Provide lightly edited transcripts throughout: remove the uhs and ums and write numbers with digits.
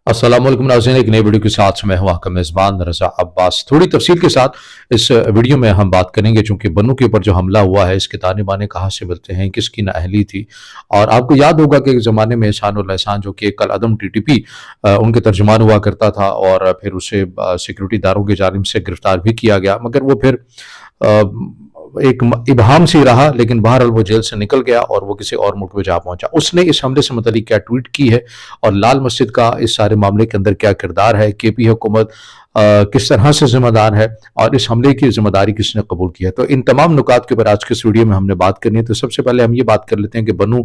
अस्सलाम वालेकुम नाज़रीन, एक नई वीडियो के साथ मैं हूं आपका मेज़बान रज़ा अब्बास। थोड़ी तफसील के साथ इस वीडियो में हम बात करेंगे, चूँकि बन्नू के ऊपर जो हमला हुआ है, इसके ताने-बाने कहाँ से मिलते हैं, किसकी नाअहली थी। और आपको याद होगा कि एक ज़माने में एहसान-उल एहसान जो कि एक कल-अदम टीटीपी उनके तर्जुमान हुआ करता था, और फिर उसे सिक्योरिटी इदारों की जानिब से गिरफ्तार भी किया गया, मगर वो फिर अ, एक इबहम से ही रहा, लेकिन बहरहाल वो जेल से निकल गया और वो किसी और मुल्क में जा पहुंचा। उसने इस हमले से मुतल्लिक क्या ट्वीट की है और लाल मस्जिद का इस सारे मामले के अंदर क्या किरदार है, केपी हुकूमत किस तरह से जिम्मेदार है, और इस हमले की जिम्मेदारी किसने कबूल की है, तो इन तमाम नुकात के ऊपर आज के इस वीडियो में हमने बात करनी है। तो सबसे पहले हम ये बात कर लेते हैं कि बन्नू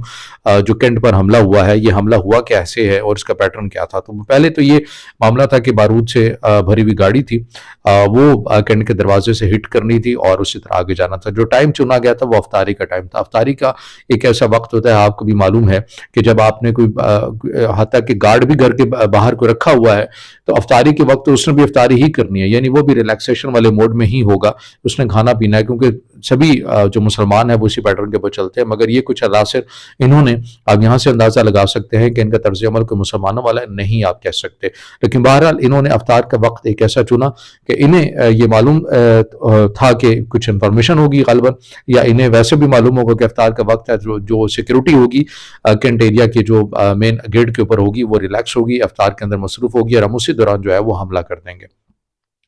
जो कैंट पर हमला हुआ है, ये हमला हुआ कैसे है और इसका पैटर्न क्या था। तो पहले तो ये मामला था कि बारूद से भरी हुई गाड़ी थी, वो कैंट के दरवाजे से हिट करनी थी और उसी तरह आगे जाना था। जो टाइम चुना गया था वो अफ्तारी का टाइम था। अफ्तारी का एक ऐसा वक्त होता है, आपको भी मालूम है, कि जब आपने कोई हत्या के गार्ड भी घर के बाहर को रखा हुआ है, तो अफ्तारी के वक्त उसने भी अफ्तारी ही करनी है, यानी वो भी रिलैक्सेशन वाले मोड में ही होगा, उसने खाना पीना है, क्योंकि सभी जो मुसलमान है वो इसी पैटर्न के ऊपर चलते हैं। मगर ये कुछ अनासिर इन्होंने, आप यहाँ से अंदाजा लगा सकते हैं कि इनका तर्ज अमल कोई मुसलमानों वाला नहीं आप कह सकते, लेकिन बहरहाल इन्होंने अफ्तार का वक्त एक ऐसा चुना कि इन्हें ये मालूम था कि कुछ इंफॉर्मेशन होगी गलबन, या इन्हें वैसे भी मालूम होगा कि अफ्तार का वक्त है, जो सिक्योरिटी होगी कैंट एरिया की जो मेन गेट के ऊपर होगी वो रिलैक्स होगी, अफ्तार के अंदर मसरूफ होगी, और हम उसी दौरान जो है वो हमला कर देंगे।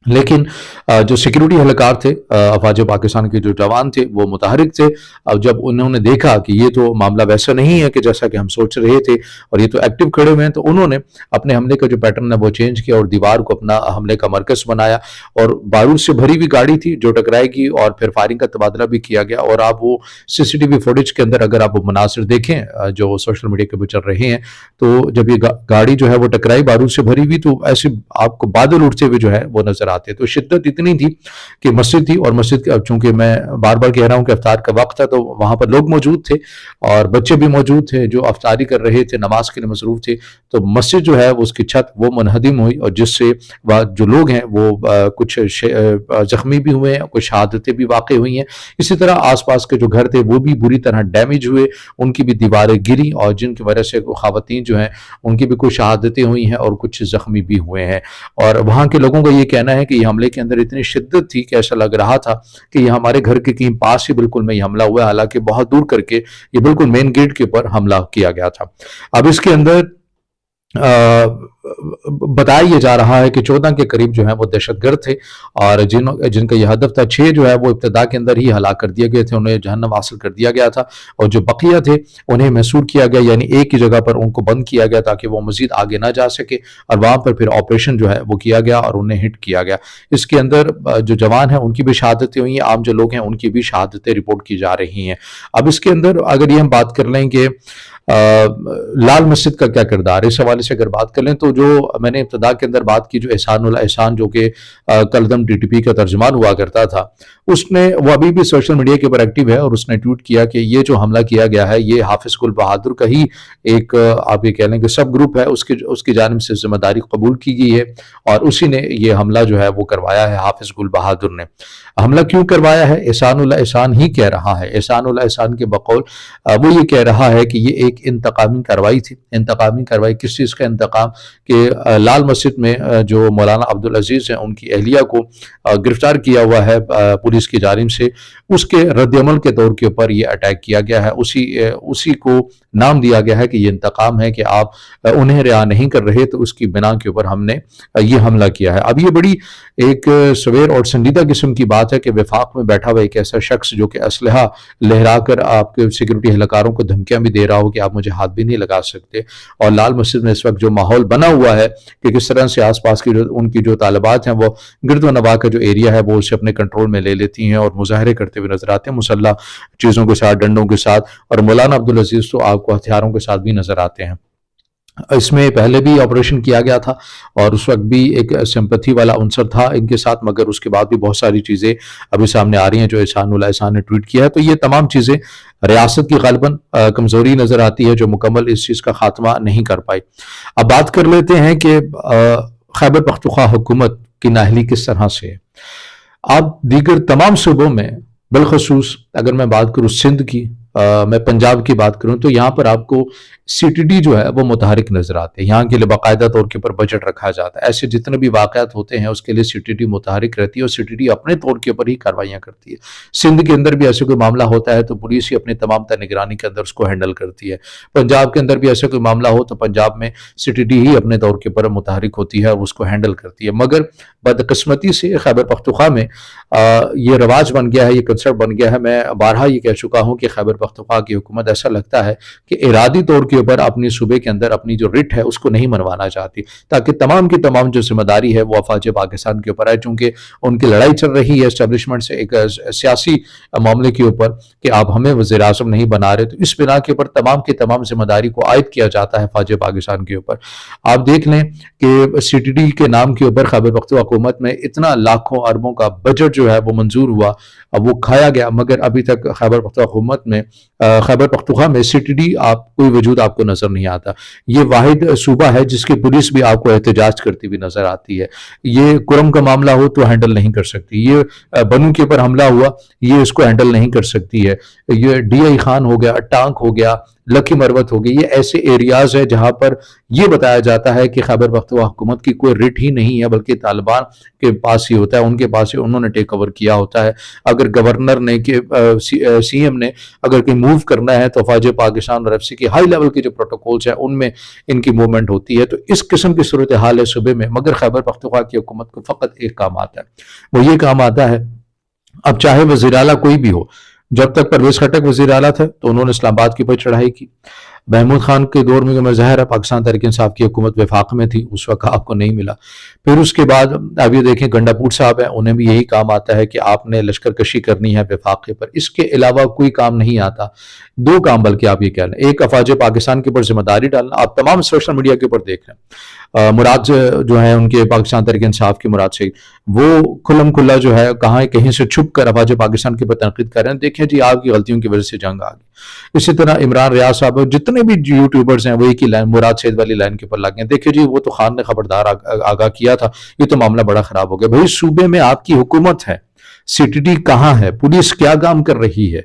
लेकिन जो सिक्योरिटी एहलकार थे, अफवाज पाकिस्तान के जो जवान थे, वो मुतहरिक थे। अब जब उन्होंने देखा कि ये तो मामला वैसा नहीं है कि जैसा कि हम सोच रहे थे, और ये तो एक्टिव खड़े हुए हैं, तो उन्होंने अपने हमले का जो पैटर्न है वो चेंज किया और दीवार को अपना हमले का मरकज बनाया, और बारूद से भरी हुई गाड़ी थी जो टकराएगी, और फिर फायरिंग का तबादला भी किया गया। और आप वो सीसीटीवी फुटेज के अंदर अगर आप वो मनासिर देखें जो सोशल मीडिया के ऊपर चल रहे हैं, तो जब ये गाड़ी जो है वो टकराई बारूद से भरी हुई, तो ऐसे आपको बादल उड़ते हुए जो है वो नजर आते। तो शिद्दत इतनी थी कि मस्जिद थी, और मस्जिद के, चूंकि मैं बार बार कह रहा हूं कि अफ्तार का वक्त था, तो वहां पर लोग मौजूद थे और बच्चे भी मौजूद थे जो अफ्तारी कर रहे थे, नमाज के लिए मसरूफ थे। तो मस्जिद जो है उसकी छत वो मुनहदिम हुई, और जिससे जो लोग हैं वो कुछ जख्मी भी हुए हैं, कुछ शहादतें भी वाक़ हुई हैं। इसी तरह आसपास के जो घर थे वो भी बुरी तरह डैमेज हुए, उनकी भी दीवारें गिरी, और जिनकी वजह से ख़वातीन जो हैं उनकी भी कुछ शहादतें हुई हैं और कुछ जख्मी भी हुए हैं। और वहाँ के लोगों का ये कहना है कि ये हमले के अंदर इतनी शिद्दत थी कि ऐसा लग रहा था कि ये हमारे घर के कहीं पास ही बिल्कुल में ये हमला हुआ है, हालांकि बहुत दूर करके ये बिल्कुल मेन गेट के ऊपर हमला किया गया था। अब इसके अंदर बताया यह जा रहा है कि 14 के करीब जो है वो दहशतगर्द थे, और जिनका यह हदफ था, 6 जो है वो इब्तदा के अंदर ही हलाक कर दिए गए थे, उन्हें जहन्नम हासिल कर दिया गया था, और जो बकिया थे उन्हें महसूर किया गया, यानी एक ही जगह पर उनको बंद किया गया ताकि वो मजीद आगे ना जा सके, और वहां पर फिर ऑपरेशन जो है वो किया गया और उन्हें हिट किया गया। इसके अंदर जो जवान है उनकी भी शहादतें हुई हैं, आम जो लोग हैं उनकी भी शहादतें रिपोर्ट की जा रही हैं। अब इसके अंदर अगर ये हम बात कर लें कि लाल मस्जिद का क्या किरदार है, इस हवाले से अगर बात कर लें, तो जो मैंने इब्तदा के अंदर बात की, जो एहसान एहसान जो कि कलदम टीटीपी का तर्जमान हुआ करता था, उसने, वो अभी भी सोशल मीडिया के ऊपर एक्टिव है, और उसने ट्वीट किया कि ये जो हमला किया गया है ये हाफिज गुल बहादुर का ही एक आप ये कह लें कि सब ग्रुप है, उसकी जानिब से जिम्मेदारी कबूल की गई है, और उसी ने ये हमला जो है वो करवाया है। हाफिज गुल बहादुर ने हमला क्यों करवाया है, एहसान एहसान ही कह रहा है। एहसान एहसान के बकौल वो ये कह रहा है कि ये एक इंतकामी कार्रवाई थी। इंतकामी कार्रवाई किस चीज़ का इंतकाम, कि लाल मस्जिद में जो मौलाना अब्दुल अजीज हैं उनकी अहलिया को गिरफ्तार किया हुआ है पुलिस की जानिब से, उसके रद्दअमल के तौर के ऊपर ये अटैक किया गया है। उसी को नाम दिया गया है कि ये इंतकाम है कि आप उन्हें रिहा नहीं कर रहे, तो उसकी बिना के ऊपर हमने ये हमला किया है। अब ये बड़ी एक सवेर और संजीदा किस्म की बात है कि वफाक में बैठा हुआ एक ऐसा शख्स जो कि असलहा लहरा कर आपके सिक्योरिटी एहलकारों को धमकियां भी दे रहा हो कि आप मुझे हाथ भी नहीं लगा सकते, और लाल मस्जिद में इस वक्त जो माहौल बना हुआ है कि किस तरह से आसपास की उनकी जो तालिबात हैं वो गिरदो नवा का जो एरिया है वो उसे अपने कंट्रोल में ले लेती हैं और मुजाहरे करते हुए नजर आते हैं, मुसल्ला चीज़ों के साथ, डंडों के साथ, और मौलाना अब्दुल अजीज तो आपको हथियारों के साथ भी नजर आते हैं। इसमें पहले भी ऑपरेशन किया गया था और उस वक्त भी एक सिंपैथी वाला अंसर था इनके साथ, मगर उसके बाद भी बहुत सारी चीज़ें अभी सामने आ रही हैं जो एहसान ने ट्वीट किया है। तो ये तमाम चीज़ें रियासत की गालिबन कमज़ोरी नज़र आती है जो मुकम्मल इस चीज़ का खात्मा नहीं कर पाई। अब बात कर लेते हैं कि खैबर पख्तूनख्वा हुकूमत की नाअहली किस तरह से है। अब दीगर तमाम सूबों में, बिलखसूस अगर मैं बात करूँ सिंध की, میں پنجاب کی بات کروں تو یہاں پر آپ کو سی ٹی ڈی جو ہے وہ متحرک نظر آتے ہیں، یہاں کے لیے باقاعدہ طور کے اوپر بجٹ رکھا جاتا ہے، ایسے جتنے بھی واقعات ہوتے ہیں اس کے لیے سی ٹی ڈی متحرک رہتی ہے اور سی ٹی ڈی اپنے طور کے اوپر ہی کاروائیاں کرتی ہے۔ سندھ کے اندر بھی ایسے کوئی معاملہ ہوتا ہے تو پولیس ہی اپنے تمام تر نگرانی کے اندر اس کو ہینڈل کرتی ہے، پنجاب کے اندر بھی ایسے کوئی معاملہ ہو تو پنجاب میں سی ٹی ڈی ہی اپنے طور کے اوپر متحرک ہوتی ہے اور اس کو ہینڈل کرتی ہے۔ مگر بدقسمتی سے خیبر پختونخوا میں یہ رواج بن گیا ہے، یہ کنسرٹ بن گیا ہے، میں بارہا یہ کہہ چکا ہوں کہ خیبر پختونخوا کی حکومت ایسا لگتا ہے کہ ارادی طور کے اوپر اپنی صوبے کے اندر اپنی جو رٹ ہے اس کو نہیں منوانا چاہتی، تاکہ تمام کی تمام جو ذمہ داری ہے وہ افواج پاکستان کے اوپر ہے، چونکہ ان کی لڑائی چل رہی ہے اسٹیبلشمنٹ سے ایک سیاسی معاملے کے اوپر کہ آپ ہمیں وزیر اعظم نہیں بنا رہے، تو اس بنا کے اوپر تمام کی تمام ذمہ داری کو عائد کیا جاتا ہے افواج پاکستان کے اوپر۔ آپ دیکھ لیں کہ سی ٹی ڈی کے نام کے اوپر خیبر پختونخوا حکومت میں اتنا لاکھوں اربوں کا بجٹ جو ہے وہ منظور ہوا، اب وہ کھایا گیا، مگر ابھی تک خیبر پختونخوا حکومت میں خیبر پختونخوا میں سی ٹی ڈی کوئی وجود آپ کو نظر نہیں آتا۔ یہ واحد صوبہ ہے جس کی پولیس بھی آپ کو احتجاج کرتی ہوئی نظر آتی ہے، یہ کرم کا معاملہ ہو تو ہینڈل نہیں کر سکتی، یہ بنو کے اوپر حملہ ہوا یہ اس کو ہینڈل نہیں کر سکتی ہے، یہ ڈی آئی خان ہو گیا، ٹانک ہو گیا، لکی مروت ہو گئی، یہ ایسے ایریاز ہے جہاں پر یہ بتایا جاتا ہے کہ خیبر پختونخوا حکومت کی کوئی رٹ ہی نہیں ہے بلکہ طالبان کے پاس ہی ہوتا ہے، ان کے پاس ہی انہوں نے ٹیک اوور کیا ہوتا ہے۔ اگر گورنر نے سی ایم نے اگر کوئی موو کرنا ہے تو افواج پاکستان اور ایف سی کی ہائی لیول کے جو پروٹوکولز ہیں ان میں ان کی موومنٹ ہوتی ہے، تو اس قسم کی صورتحال ہے صوبے میں، مگر خیبر پختونخوا کی حکومت کو فقط ایک کام آتا ہے، وہ یہ کام آتا ہے اب چاہے وزیر اعلیٰ کوئی بھی ہو، جب تک پرویز خٹک وزیر اعلیٰ تھے تو انہوں نے اسلام آباد کے اوپر چڑھائی کی، محمود خان کے دور میں ظاہر ہے پاکستان تحریک انصاف کی حکومت وفاق میں تھی، اس وقت آپ کو نہیں ملا، پھر اس کے بعد اب یہ دیکھیں گنڈا پور صاحب ہیں، انہیں بھی یہی کام آتا ہے کہ آپ نے لشکر کشی کرنی ہے وفاق پر، اس کے علاوہ کوئی کام نہیں آتا۔ دو کام بلکہ آپ یہ کہہ لیں، ایک افواج پاکستان کے اوپر ذمہ داری ڈالنا، آپ تمام سوشل میڈیا کے اوپر دیکھ لیں، مراد جو ہیں ان کے پاکستان تحریک انصاف کے مراد سے وہ کھلم کھلا جو ہے کہیں سے چھپ کر افواج پاکستان کے اوپر تنقید کر رہے ہیں، دیکھیں جی آپ کی غلطیوں کی وجہ سے جنگ آ گئی۔ اسی طرح عمران ریاض صاحب جتنے بھی یوٹیوبرز ہیں وہ ایک ہی لائن مراد سید والی لائن کے اوپر لگ گئے، دیکھیں جی وہ تو خان نے خبردار آگاہ کیا تھا، یہ تو معاملہ بڑا خراب ہو گیا۔ بھائی صوبے میں آپ کی حکومت ہے، سی ٹی ڈی کہاں ہے، پولیس کیا کام کر رہی ہے،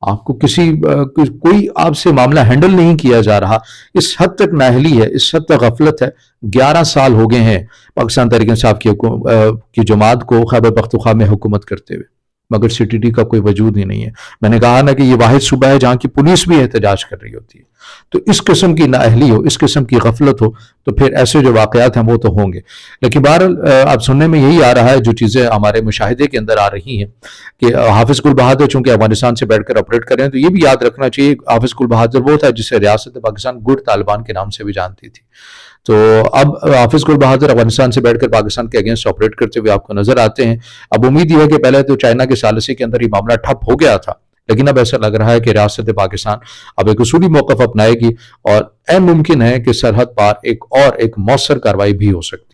آپ کو کوئی آپ سے معاملہ ہینڈل نہیں کیا جا رہا، اس حد تک نااہلی ہے، اس حد تک غفلت ہے۔ 11 سال ہو گئے ہیں پاکستان تحریک انصاف کی جماعت کو خیبر پختونخوا میں حکومت کرتے ہوئے، مگر سی ٹی ڈی کا کوئی وجود ہی نہیں ہے۔ میں نے کہا نا کہ یہ واحد صوبہ ہے جہاں کی پولیس بھی احتجاج کر رہی ہوتی ہے، تو اس قسم کی نااہلی ہو، اس قسم کی غفلت ہو تو پھر ایسے جو واقعات ہیں وہ تو ہوں گے۔ لیکن بہرحال اب سننے میں یہی آ رہا ہے، جو چیزیں ہمارے مشاہدے کے اندر آ رہی ہیں کہ حافظ گل بہادر چونکہ افغانستان سے بیٹھ کر آپریٹ کر رہے ہیں، تو یہ بھی یاد رکھنا چاہیے حافظ گل بہادر وہ تھا جسے ریاست پاکستان گڈ طالبان کے نام سے بھی جانتی تھی، تو اب حافظ گل بہادر افغانستان سے بیٹھ کر پاکستان کے اگینسٹ آپریٹ کرتے ہوئے آپ کو نظر آتے ہیں۔ اب امید یہ ہے کہ پہلے تو چائنا کے ثالثی کے اندر یہ معاملہ ٹھپ ہو گیا تھا، لیکن اب ایسا لگ رہا ہے کہ ریاست پاکستان اب ایک اصولی موقف اپنائے گی اور ممکن ہے کہ سرحد پار ایک مؤثر کارروائی بھی ہو سکتی ہے۔